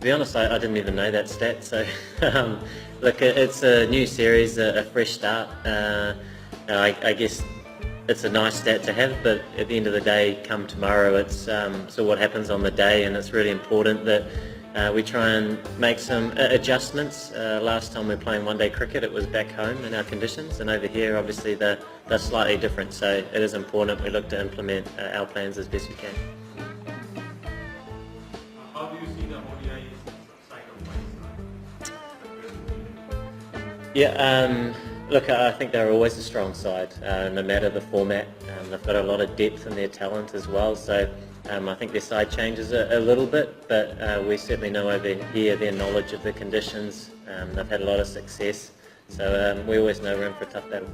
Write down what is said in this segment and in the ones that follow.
be honest, I didn't even know that stat. So, look, it's a new series, a fresh start. I guess it's a nice stat to have, but at the end of the day, come tomorrow, it's so what happens on the day, and it's really important that we try and make some adjustments. Last time we were playing one-day cricket, it was back home in our conditions, and over here, obviously, they're slightly different. So it is important we look to implement our plans as best we can. How do you see the ODI side of Pakistan? Yeah, look, I think they're always a strong side, no matter the format. They've got a lot of depth in their talent as well, so I think their side changes a little bit, but we certainly know over here their knowledge of the conditions. They've had a lot of success, so we always know we're in for a tough battle.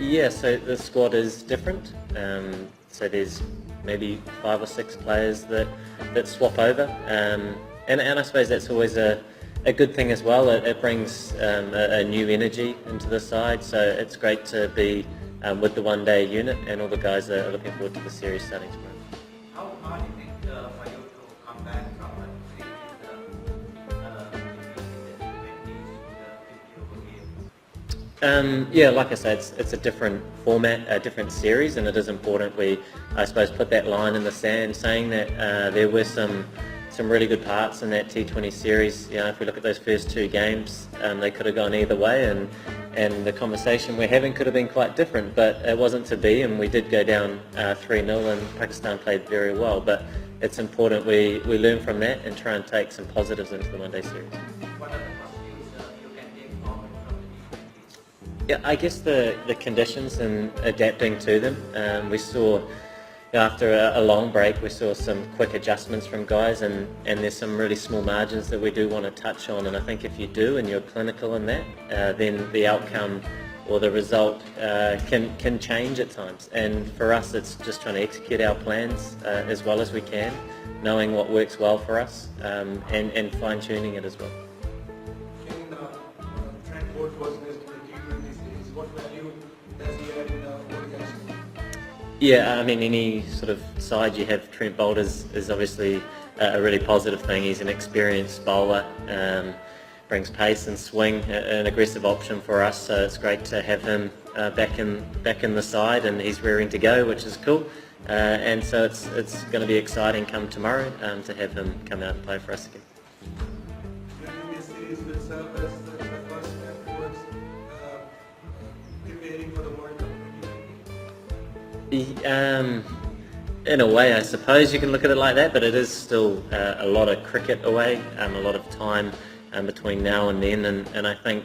Yeah, so the squad is different. So there's maybe 5 or 6 players that swap over, and I suppose that's always a good thing as well. It brings a new energy into the side, so it's great to be with the one-day unit, and all the guys are looking forward to the series starting tomorrow. How hard do you think for you to come back from the Yeah, like I said, it's a different format, a different series, and it is important we, I suppose, put that line in the sand, saying that there were some really good parts in that T20 series. You know, if we look at those first 2 games, they could have gone either way, and the conversation we're having could have been quite different, but it wasn't to be, and we did go down 3-0, and Pakistan played very well. But it's important we learn from that and try and take some positives into the one-day series. What are the positives you can take forward from the T20s? Yeah, I guess the conditions and adapting to them. We saw, after a long break, we saw some quick adjustments from guys, and there's some really small margins that we do want to touch on. And I think if you do and you're clinical in that, then the outcome or the result can change at times. And for us, it's just trying to execute our plans as well as we can, knowing what works well for us, and fine-tuning it as well. Trent Boult was listed in the T20 series. What value does he add in the ODIs? Yeah, I mean, any sort of side you have Trent Boult is obviously a really positive thing. He's an experienced bowler, brings pace and swing, an aggressive option for us. So it's great to have him back in the side, and he's rearing to go, which is cool. And so it's going to be exciting come tomorrow to have him come out and play for us again. During this series will serve as the first step towards preparing for the World Cup 2020? In a way, I suppose you can look at it like that, but it is still a lot of cricket away, a lot of time between now and then, and I think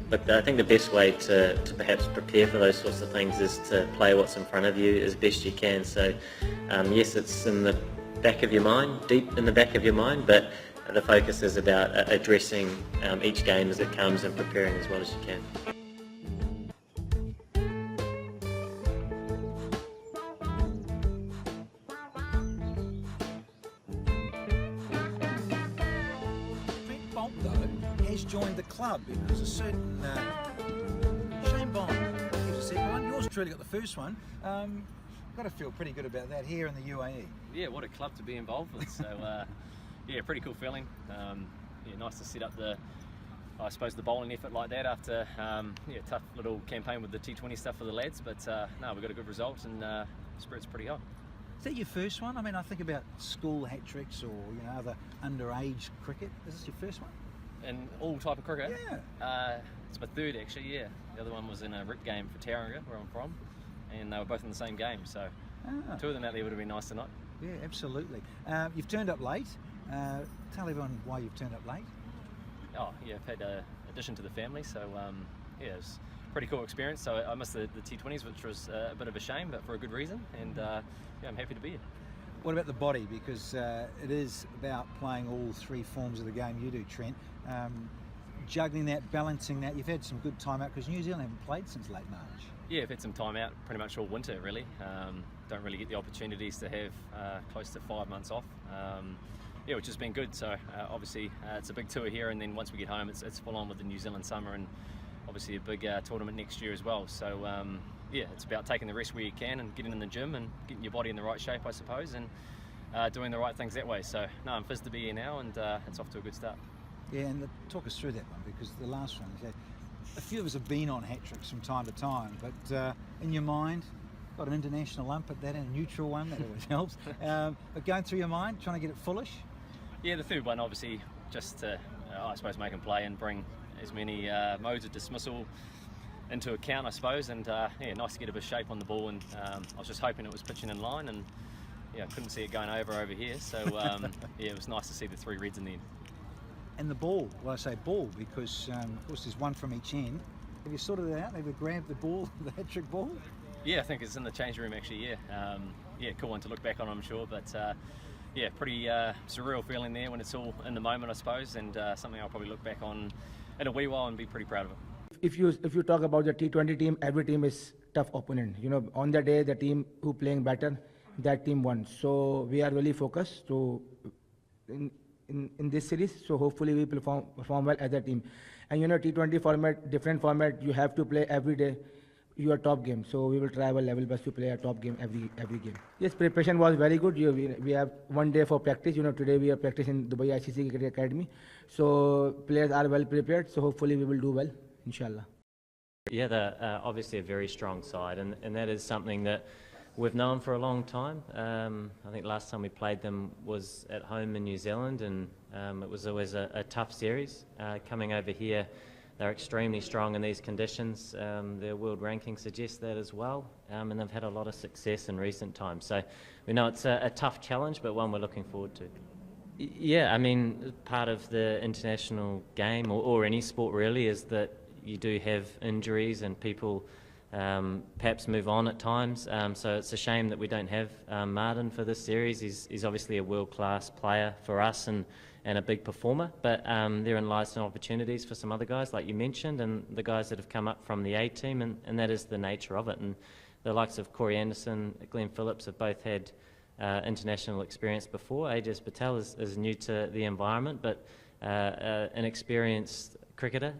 the best way to perhaps prepare for those sorts of things is to play what's in front of you as best you can. So yes, it's in the back of your mind, deep in the back of your mind, but the focus is about addressing each game as it comes and preparing as well as you can. Trent Boult, though, has joined the club because a certain Shane Bond gives a second one. Yours truly got the first one. Got to feel pretty good about that here in the UAE. Yeah, what a club to be involved with. So, yeah, pretty cool feeling. Yeah, nice to set up I suppose, the bowling effort like that after tough little campaign with the T20 stuff for the lads. But no, we got a good result, and spirit's pretty high. Is that your first one? I mean, I think about school hat tricks or other underage cricket. Is this your first one? And all type of cricket? Yeah. It's my third actually, yeah. The other one was in a RIT game for Tauranga, where I'm from, and they were both in the same game, so 2 of them out there would have been nice tonight. Yeah, absolutely. You've turned up late. Tell everyone why you've turned up late. Oh, yeah, I've had an addition to the family, so yeah, it was a pretty cool experience. So I missed the T20s, which was a bit of a shame, but for a good reason, and yeah, I'm happy to be here. What about the body? Because it is about playing all 3 forms of the game you do, Trent. Juggling that, balancing that. You've had some good time out because New Zealand haven't played since late March. Yeah, I've had some time out pretty much all winter, really. Don't really get the opportunities to have close to 5 months off. yeah, which has been good. So obviously it's a big tour here, and then once we get home, it's full on with the New Zealand summer, and obviously a big tournament next year as well. So yeah, it's about taking the rest where you can and getting in the gym and getting your body in the right shape, I suppose, and doing the right things that way. So no, I'm fizzed to be here now, and it's off to a good start. Yeah, and talk us through that one, because the last one, a few of us have been on hat-tricks from time to time, but in your mind, got an international ump at that and a neutral one, that always helps. But going through your mind, trying to get it fullish? Yeah, the third one, obviously, just to, I suppose, make him play and bring as many modes of dismissal into account, I suppose, and yeah, nice to get a bit of shape on the ball, and I was just hoping it was pitching in line, and yeah, couldn't see it going over here, so yeah, it was nice to see the 3 reds in the end. And the ball, well I say ball because of course there's one from each end. Have you sorted it out? Have you grabbed the ball, the hat-trick ball? Yeah, I think it's in the change room actually, yeah. Yeah, cool one to look back on, I'm sure, but yeah, pretty surreal feeling there when it's all in the moment, I suppose, and something I'll probably look back on in a wee while and be pretty proud of it. If you talk about the T20 team, every team is tough opponent. You know, on the day the team who playing better, that team won. So we are really focused to in this series. So hopefully we perform well as a team. And you know, T20 format, different format. You have to play every day your top game. So we will try our level best to play a top game every game. Yes, preparation was very good. We have 1 day for practice. You know, today we are practicing Dubai ICC Cricket Academy. So players are well prepared. So hopefully we will do well, inshallah. Yeah, they're obviously a very strong side, and that is something that we've known for a long time. I think last time we played them was at home in New Zealand, and it was always a tough series. Coming over here, they're extremely strong in these conditions. Their world ranking suggests that as well, and they've had a lot of success in recent times. So we know it's a tough challenge, but one we're looking forward to. Yeah, I mean, part of the international game, or any sport really, is that you do have injuries and people perhaps move on at times. So it's a shame that we don't have Martin for this series. He's obviously a world-class player for us and a big performer, but therein lies some opportunities for some other guys, like you mentioned, and the guys that have come up from the A team, and that is the nature of it. And the likes of Corey Anderson, Glenn Phillips have both had international experience before. Ajaz Patel is new to the environment, but an experienced cricketer,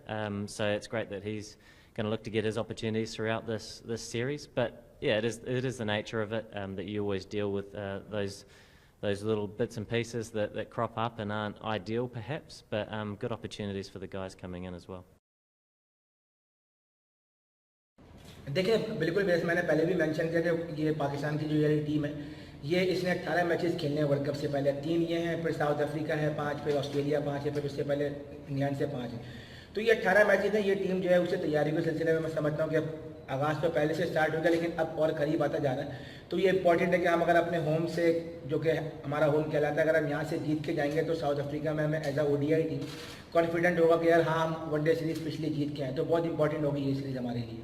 so it's great that he's going to look to get his opportunities throughout this series. But yeah, it is the nature of it, that you always deal with those little bits and pieces that crop up and aren't ideal perhaps, but good opportunities for the guys coming in as well. देखिए बिल्कुल, जैसे मैंने पहले भी mention किया कि ये पाकिस्तान की जो ये टीम है, ये इसने 18 मैचेस खेलने हैं वर्ल्ड कप से पहले। 3 ये हैं, फिर साउथ अफ्रीका है 5, फिर ऑस्ट्रेलिया 5 है, फिर उससे पहले इंग्लैंड से 5 है। तो ये 18 मैचेस हैं। ये टीम जो है उससे तैयारी के सिलसिले में मैं समझता हूँ कि अब आगाज़ तो पहले से स्टार्ट हो गया, लेकिन अब और करीब आता जा रहा है। तो ये इंपॉर्टेंट है कि हम अगर अपने होम से, जो कि हमारा होम कहलाता है, अगर हम यहाँ से जीत के जाएंगे तो साउथ अफ्रीका में हमें as a ODI team confident होगा कि यार हाँ, हम वनडे सीरीज़ पिछली जीत के आए। तो बहुत इंपॉर्टेंट होगी ये सीरीज़ हमारे लिए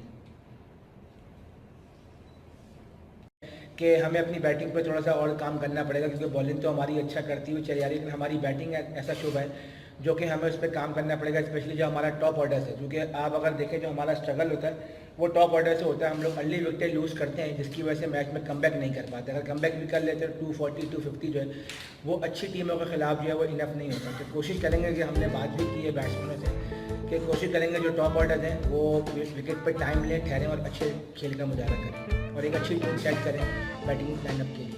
कि हमें अपनी बैटिंग पे थोड़ा सा और काम करना पड़ेगा, क्योंकि बॉलिंग तो हमारी अच्छा करती हुई चली आ रही है, लेकिन हमारी बैटिंग ऐसा शुभ है जो कि हमें उस पर काम करना पड़ेगा, स्पेशली जो हमारा टॉप ऑर्डर है। क्योंकि आप अगर देखें जो हमारा स्ट्रगल होता है वो टॉप ऑर्डर से होता है। हम लोग अर्ली विकेट लूज़ करते हैं, जिसकी वजह से मैच में कमबैक नहीं कर पाते। अगर कमबैक भी कर लेते हैं 240 250 जो है वो अच्छी टीमों के खिलाफ जो है वो इनफ नहीं होता। तो कोशिश करेंगे कि हमने बात भी की है बैट्समैनों से कि कोशिश करेंगे जो टॉप ऑर्डर हैं वो विकेट पर टाइम लें, ठहरें और अच्छे खेल का मुजाहरा करें और एक अच्छी टीम सेट करें बैटिंग लाइनअप के लिए।